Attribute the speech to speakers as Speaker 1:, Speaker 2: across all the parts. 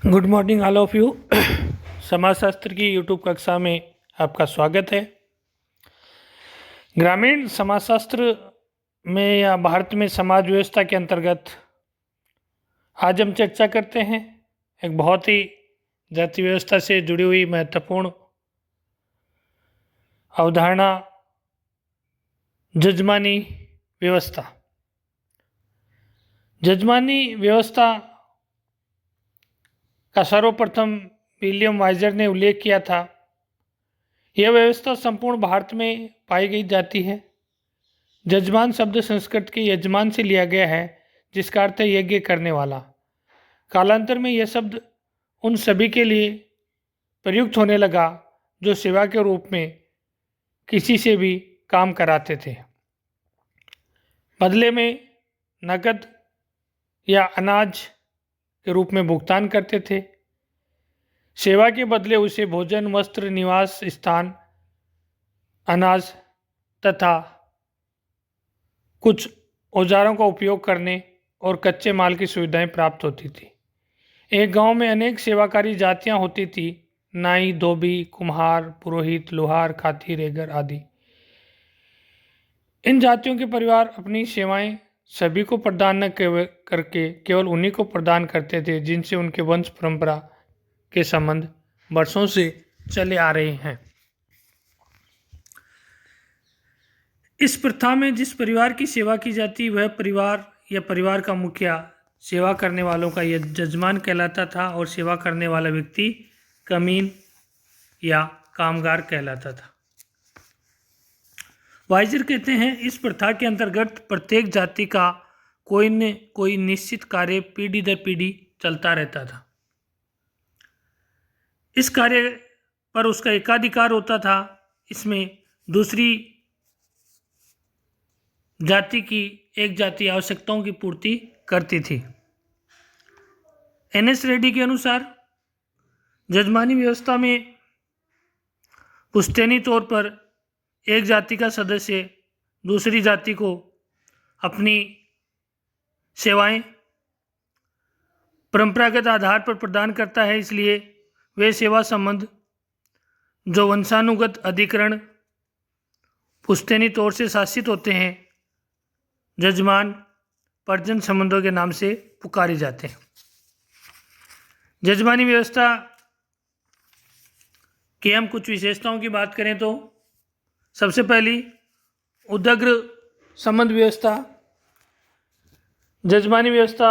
Speaker 1: Good morning all of you. समाजशास्त्र की YouTube कक्षा में आपका स्वागत है। ग्रामीण समाजशास्त्र में या भारत में समाज व्यवस्था के अंतर्गत आज हम चर्चा करते हैं एक बहुत ही जाति व्यवस्था से जुड़ी हुई महत्वपूर्ण अवधारणा, जजमानी व्यवस्था। जजमानी व्यवस्था का सर्वप्रथम विलियम वाइजर ने उल्लेख किया था। यह व्यवस्था संपूर्ण भारत में पाई गई जाती है। जजमान शब्द संस्कृत के यजमान से लिया गया है, जिसका अर्थ है यज्ञ करने वाला। कालांतर में यह शब्द उन सभी के लिए प्रयुक्त होने लगा जो सेवा के रूप में किसी से भी काम कराते थे, बदले में नकद या अनाज के रूप में भुगतान करते थे। सेवा के बदले उसे भोजन, वस्त्र, निवास स्थान, अनाज तथा कुछ औजारों का उपयोग करने और कच्चे माल की सुविधाएं प्राप्त होती थी। एक गांव में अनेक सेवाकारी जातियां होती थी: नाई, धोबी, कुम्हार, पुरोहित, लोहार, खाती, रेगर आदि। इन जातियों के परिवार अपनी सेवाएं सभी को प्रदान न करके केवल उन्हीं को प्रदान करते थे जिनसे उनके वंश परंपरा के संबंध वर्षों से चले आ रहे हैं। इस प्रथा में जिस परिवार की सेवा की जाती वह परिवार या परिवार का मुखिया सेवा करने वालों का यह जजमान कहलाता था और सेवा करने वाला व्यक्ति कमीन या कामगार कहलाता था। वाइजर कहते हैं, इस प्रथा के अंतर्गत प्रत्येक जाति का कोई न कोई निश्चित कार्य पीढ़ी दर पीढ़ी चलता रहता था। इस कार्य पर उसका एकाधिकार होता था। इसमें दूसरी जाति की एक जाति आवश्यकताओं की पूर्ति करती थी। एन.एस. रेड्डी के अनुसार जजमानी व्यवस्था में पुश्तैनी तौर पर एक जाति का सदस्य दूसरी जाति को अपनी सेवाएं परंपरागत आधार पर प्रदान करता है। इसलिए वे सेवा संबंध जो वंशानुगत अधिकरण पुश्तैनी तौर से शासित होते हैं, जजमान पर्जन संबंधों के नाम से पुकारे जाते हैं। जजमानी व्यवस्था की हम कुछ विशेषताओं की बात करें तो सबसे पहली उदग्र संबंध व्यवस्था। जजमानी व्यवस्था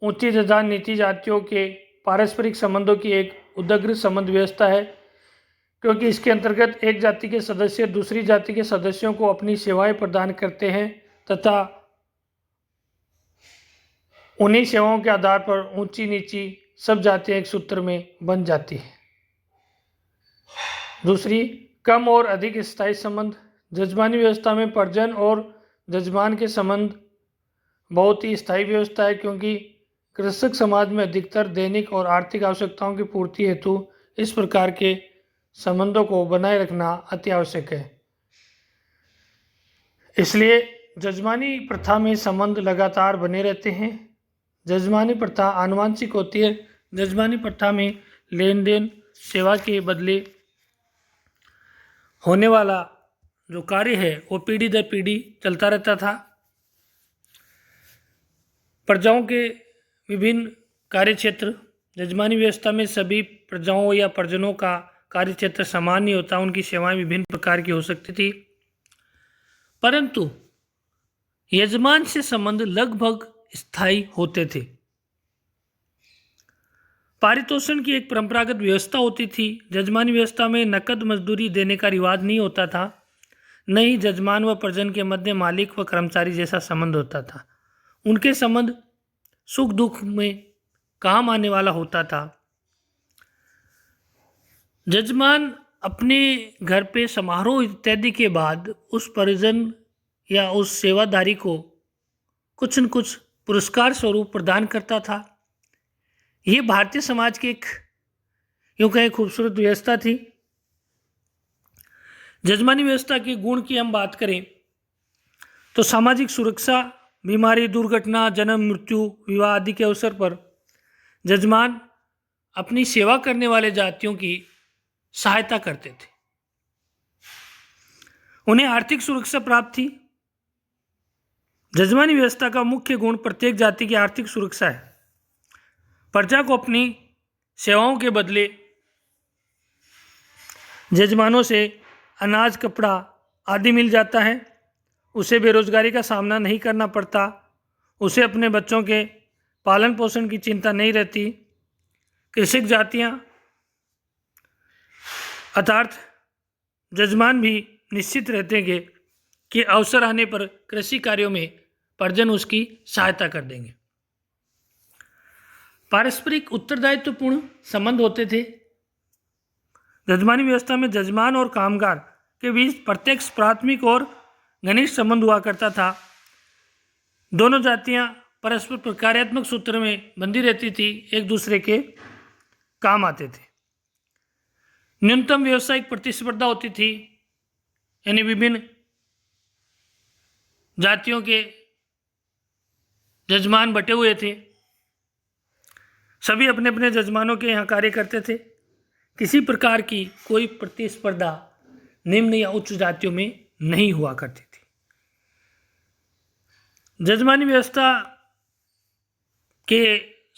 Speaker 1: ऊंची तथा नीची जातियों के पारस्परिक संबंधों की एक उदग्र संबंध व्यवस्था है, क्योंकि इसके अंतर्गत एक जाति के सदस्य दूसरी जाति के सदस्यों को अपनी सेवाएं प्रदान करते हैं तथा उन्हीं सेवाओं के आधार पर ऊंची नीची सब जातियां एक सूत्र में बन जाती है। दूसरी, कम और अधिक स्थायी संबंध। जजमानी व्यवस्था में पर्जन और जजमान के संबंध बहुत ही स्थायी व्यवस्था है, क्योंकि कृषक समाज में अधिकतर दैनिक और आर्थिक आवश्यकताओं की पूर्ति हेतु इस प्रकार के संबंधों को बनाए रखना अति आवश्यक है। इसलिए जजमानी प्रथा में संबंध लगातार बने रहते हैं। जजमानी प्रथा आनुवंशिक होती है। जजमानी प्रथा में लेन देन सेवा के बदले होने वाला जो कार्य है वो पीढ़ी दर पीढ़ी चलता रहता था। प्रजाओं के विभिन्न कार्य क्षेत्र। जजमानी व्यवस्था में सभी प्रजाओं या परिजनों का कार्य क्षेत्र समान नहीं होता, उनकी सेवाएं विभिन्न प्रकार की हो सकती थी, परंतु यजमान से संबंध लगभग स्थायी होते थे। पारितोषण की एक परंपरागत व्यवस्था होती थी। जजमानी व्यवस्था में नकद मजदूरी देने का रिवाज नहीं होता था, न ही जजमान व परिजन के मध्य मालिक व कर्मचारी जैसा संबंध होता था। उनके संबंध सुख दुख में काम आने वाला होता था। जजमान अपने घर पे समारोह इत्यादि के बाद उस परिजन या उस सेवादारी को कुछ न कुछ पुरस्कार स्वरूप प्रदान करता था। ये भारतीय समाज की एक यूँ कहें खूबसूरत व्यवस्था थी। जजमानी व्यवस्था के गुण की हम बात करें तो सामाजिक सुरक्षा, बीमारी, दुर्घटना, जन्म, मृत्यु, विवाह आदि के अवसर पर जजमान अपनी सेवा करने वाले जातियों की सहायता करते थे। उन्हें आर्थिक सुरक्षा प्राप्त थी। जजमानी व्यवस्था का मुख्य गुण प्रत्येक जाति की आर्थिक सुरक्षा है। प्रजा को अपनी सेवाओं के बदले जजमानों से अनाज, कपड़ा आदि मिल जाता है। उसे बेरोजगारी का सामना नहीं करना पड़ता। उसे अपने बच्चों के पालन पोषण की चिंता नहीं रहती। कृषक जातियां अर्थात जजमान भी निश्चित रहते हैं कि अवसर आने पर कृषि कार्यों में परिजन उसकी सहायता कर देंगे। पारस्परिक उत्तरदायित्वपूर्ण संबंध होते थे। जजमानी व्यवस्था में जजमान और कामगार के बीच प्रत्यक्ष, प्राथमिक और घनिष्ठ संबंध हुआ करता था। दोनों जातियां परस्पर प्रकार्यात्मक सूत्र में बंधी रहती थी, एक दूसरे के काम आते थे। न्यूनतम व्यावसायिक प्रतिस्पर्धा होती थी, यानी विभिन्न जातियों के जजमान बटे हुए थे। सभी अपने अपने जजमानों के यहाँ कार्य करते थे। किसी प्रकार की कोई प्रतिस्पर्धा निम्न या उच्च जातियों में नहीं हुआ करती थी। जजमानी व्यवस्था के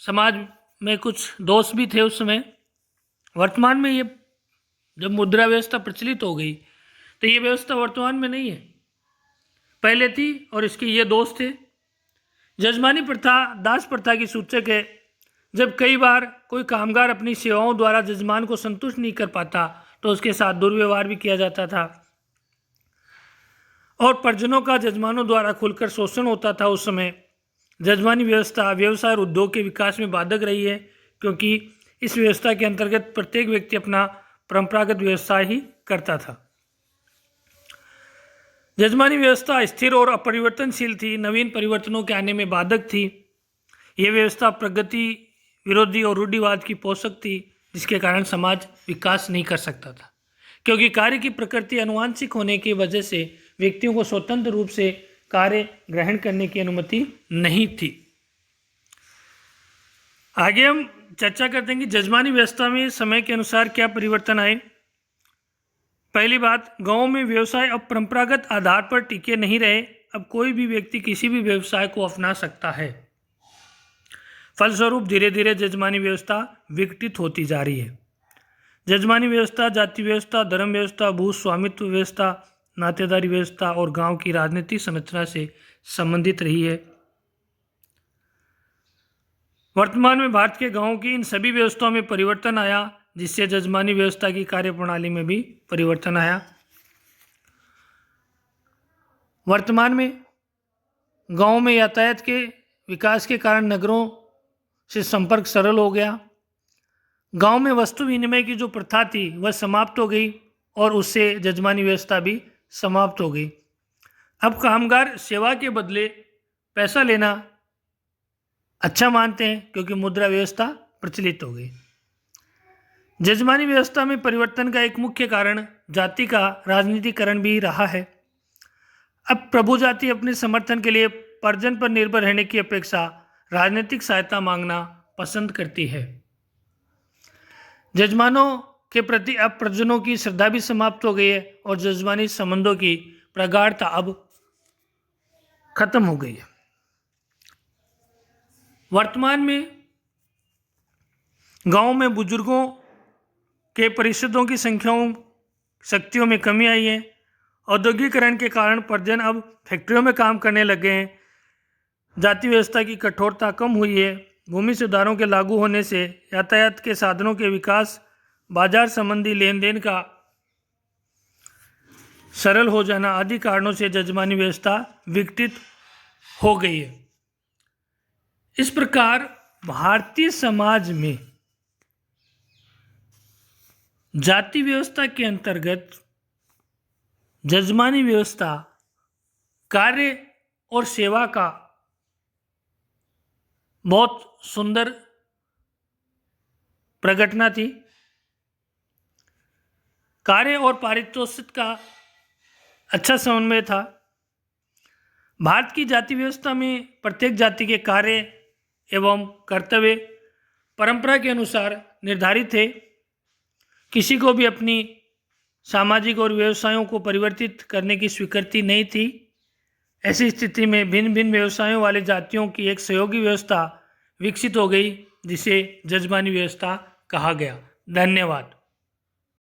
Speaker 1: समाज में कुछ दोष भी थे उस समय। वर्तमान में ये जब मुद्रा व्यवस्था प्रचलित हो गई तो ये व्यवस्था वर्तमान में नहीं है, पहले थी और इसके ये दोष थे। जजमानी प्रथा दास प्रथा की सूचक है। जब कई बार कोई कामगार अपनी सेवाओं द्वारा जजमान को संतुष्ट नहीं कर पाता तो उसके साथ दुर्व्यवहार भी किया जाता था और परिजनों का जजमानों द्वारा खुलकर शोषण होता था। उस समय जजमानी व्यवस्था व्यवसाय और उद्योग के विकास में बाधक रही है, क्योंकि इस व्यवस्था के अंतर्गत प्रत्येक व्यक्ति अपना परंपरागत व्यवसाय ही करता था। जजमानी व्यवस्था स्थिर और अपरिवर्तनशील थी, नवीन परिवर्तनों के आने में बाधक थी। यह व्यवस्था प्रगति विरोधी और रूढ़िवाद की पोषक थी, जिसके कारण समाज विकास नहीं कर सकता था, क्योंकि कार्य की प्रकृति अनुवांशिक होने की वजह से व्यक्तियों को स्वतंत्र रूप से कार्य ग्रहण करने की अनुमति नहीं थी। आगे हम चर्चा करते हैं कि जजमानी व्यवस्था में समय के अनुसार क्या परिवर्तन आए। पहली बात, गांवों में व्यवसाय अब परंपरागत आधार पर टिके नहीं रहे। अब कोई भी व्यक्ति किसी भी व्यवसाय को अपना सकता है। फलस्वरूप धीरे धीरे जजमानी व्यवस्था विकसित होती जा रही है। जजमानी व्यवस्था जाति व्यवस्था, धर्म व्यवस्था, भू स्वामित्व व्यवस्था, नातेदारी व्यवस्था और गांव की राजनीतिक संरचना से संबंधित रही है। वर्तमान में भारत के गांवों की इन सभी व्यवस्थाओं में परिवर्तन आया, जिससे जजमानी व्यवस्था की कार्यप्रणाली में भी परिवर्तन आया। वर्तमान में गांवों में यातायात के विकास के कारण नगरों से संपर्क सरल हो गया। गांव में वस्तु विनिमय की जो प्रथा थी वह समाप्त हो गई और उससे जजमानी व्यवस्था भी समाप्त हो गई। अब कामगार सेवा के बदले पैसा लेना अच्छा मानते हैं, क्योंकि मुद्रा व्यवस्था प्रचलित हो गई। जजमानी व्यवस्था में परिवर्तन का एक मुख्य कारण जाति का राजनीतिकरण भी रहा है। अब प्रभु जाति अपने समर्थन के लिए परिजन पर निर्भर रहने की अपेक्षा राजनीतिक सहायता मांगना पसंद करती है। जजमानों के प्रति अब परिजनों की श्रद्धा भी समाप्त हो गई है और जजमानी संबंधों की प्रगाढ़ता अब खत्म हो गई है। वर्तमान में गांव में बुजुर्गों के परिषदों की शक्तियों में कमी आई है। औद्योगिकरण के कारण परिजन अब फैक्ट्रियों में काम करने लगे हैं। जाति व्यवस्था की कठोरता कम हुई है। भूमि सुधारों के लागू होने से यातायात के साधनों के विकास, बाजार संबंधी लेन देन का सरल हो जाना आदि कारणों से जजमानी व्यवस्था विकसित हो गई है। इस प्रकार भारतीय समाज में जाति व्यवस्था के अंतर्गत जजमानी व्यवस्था कार्य और सेवा का बहुत सुंदर प्रगटना थी। कार्य और पारितोषिक का अच्छा समन्वय था। भारत की जाति व्यवस्था में प्रत्येक जाति के कार्य एवं कर्तव्य परंपरा के अनुसार निर्धारित थे। किसी को भी अपनी सामाजिक और व्यवसायों को परिवर्तित करने की स्वीकृति नहीं थी। ऐसी स्थिति में भिन्न भिन्न व्यवसायों वाले जातियों की एक सहयोगी व्यवस्था विकसित हो गई, जिसे जजमानी व्यवस्था कहा गया। धन्यवाद।